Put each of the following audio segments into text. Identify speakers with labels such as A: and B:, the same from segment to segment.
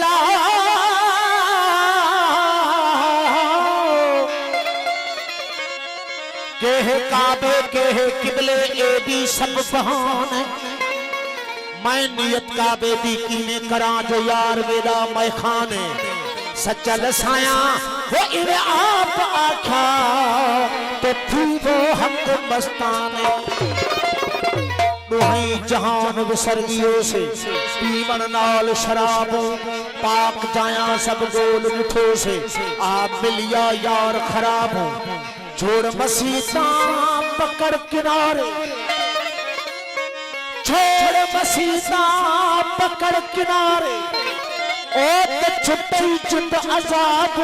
A: मौला के है काबे के है किबले ए भी सब बहाने मैं नियत काबे दी कीने करा जो यार मेरा मैं खाने सच्चा लसाया वो इन्हें आप आखा तो थी वो हक मस्ताने दुहाई जहान विसर्गियों से पीवन नाल शराबों पाक जाया सब गोल मिठो से आप मिलिया यार खराब हो छोड़ मसीता पकड़ किनारे छोड़ मसीता पकड़ किनारे ओ तो छुट्टी चुट अजाब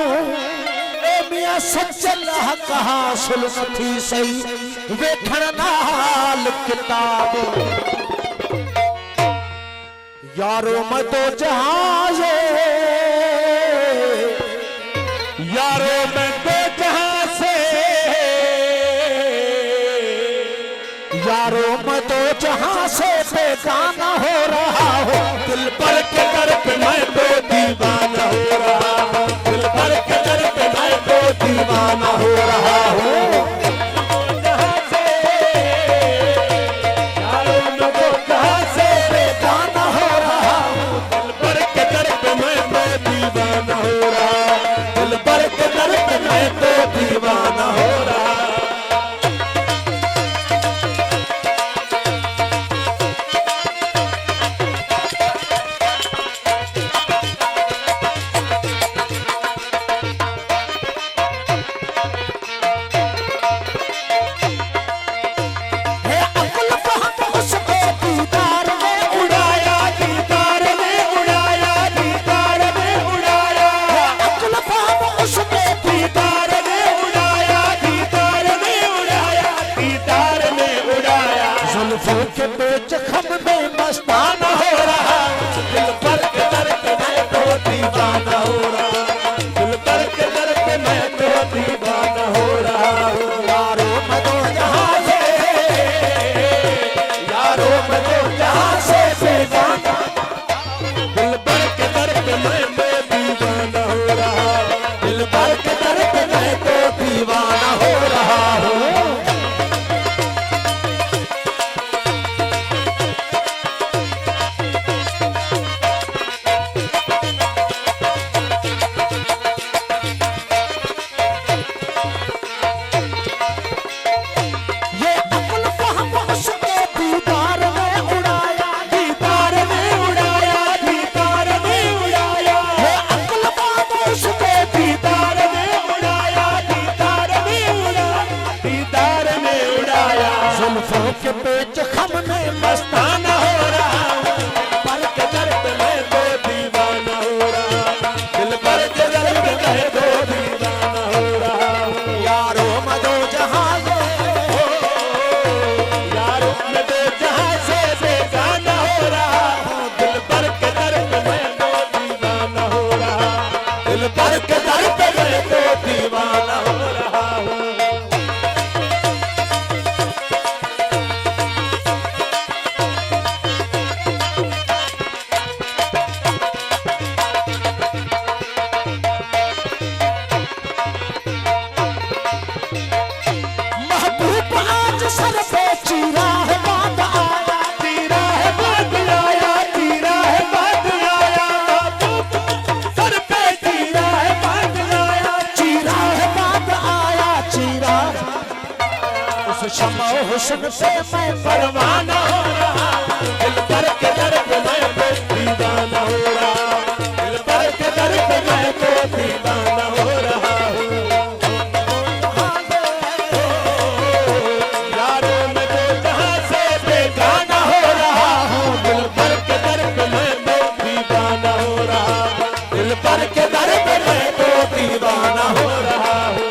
A: ए मियां सच्चल कहा सुल्म थी सही वेखण नाल किताब यारो मैं तो जहाज यारो मैं तो जहां से यारो मैं तो जहां से बेगाना हो रहा हूँ दिल पर के दर पे मैं तो दीवाना हो रहा हूँ दिल पर के दर पे मैं तो दीवाना हो रहा हूँ जहां से यारो मैं तो जहां से बेगाना हो रहा हूँ दिल पर के दर पे मैं तो दीवाना हो रहा हूँ दिल पर के दर पे मैं तो दीवाना हो रहा के बेच खम में मस्ताना हो रहा दिल पर के दर पे मैं तो दीवाना हो रहा दिल पर के दर पे मैं तो दीवाना हो रहा यारो मैं तो जहां से यारो मैं तो जहां से बेगाना दिल पर के दर पे मैं तो दीवाना हो रहा दिल पर के दर पे मैं तो दीवाना हो रहा हूँ के पेच खम में मस्ताना हो रहा पर के दर पे मैं तो दीवाना हो रहा दिल पर के दर पे मैं तो दीवाना हो रहा यारो मैं तो जहां से यारो मैं तो जहां से बेगाना हो रहा दिल पर के दर पे मैं तो दीवाना हो रहा दिल पर के दर पे मैं तो दीवाना हो रहा हूँ सर पे चीरा है बाद आया चीरा है बाद आया चीरा है बाद आया सर पे चीरा है बाद आया चीरा है बाद आया चीरा उस शम्मा हुस्न से मैं परवाना हो रहा दिल पर के दर पे मैं तो दीवाना हो रहा दिल पर के दर पे मैं तो दीवाना हो रहा पर के दर पे मैं तो दीवाना हो रहा हूँ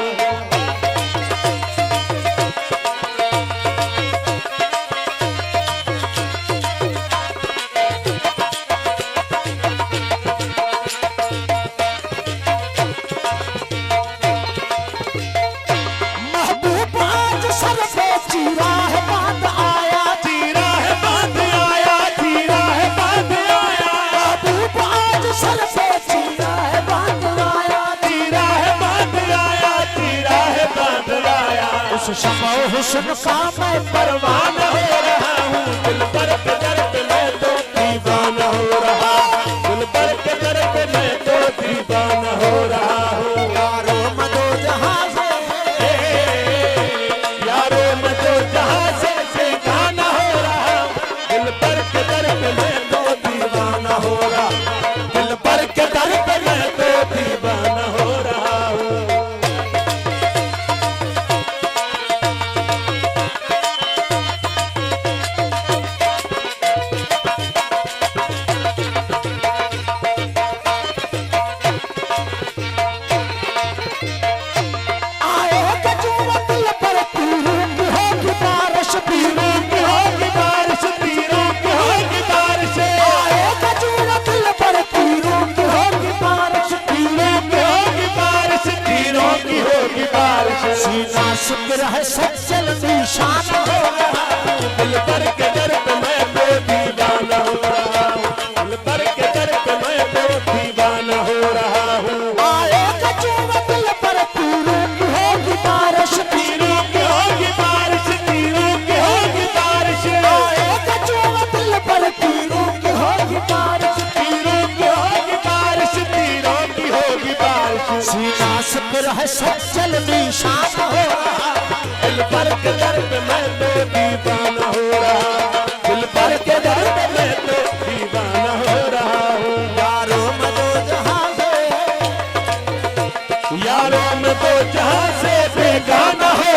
A: शमो हुस्न का मैं परवाना हो रहा हूँ, दिल पर के दर पे मैं तो दीवाना हो रहा हूँ, दिल पर के दर पे मैं तो दीवाना हो रहा हूँ। यारो मैं तो जहाँ से, यारो मैं तो जहाँ से बेगाना हो रहा हूँ, दिल पर के दर पे मैं तो दीवाना हो रहा हूँ, दिल पर के दर पे मैं तो दीवाना हो रहा हूँ। शुक्र है सच्चल निशान हो रहा हूँ, दिल पर के दर पे मैं तो दीवाना हो रहा हूँ, दिल पर के दर पे मैं तो दीवाना हो रहा हूँ। आएगा चूमा दिल पर तीरों की होगी बारिश, तीरों की होगी बारिश, तीरों की होगी बारिश। आएगा चूमा दिल पर तीरों की होगी बारिश, तीरों की होगी बारिश, तीरों की होगी बारिश। सीना शुक्र है सच्चल निशान हो रहा, दिल पर के दर पे मैं तो दीवाना हो रहा, दिल पर के दर पे मैं तो दीवाना हो रहा हूँ। यारो मैं तो जहाँ से, यारो मैं तो जहाँ से बेगाना हो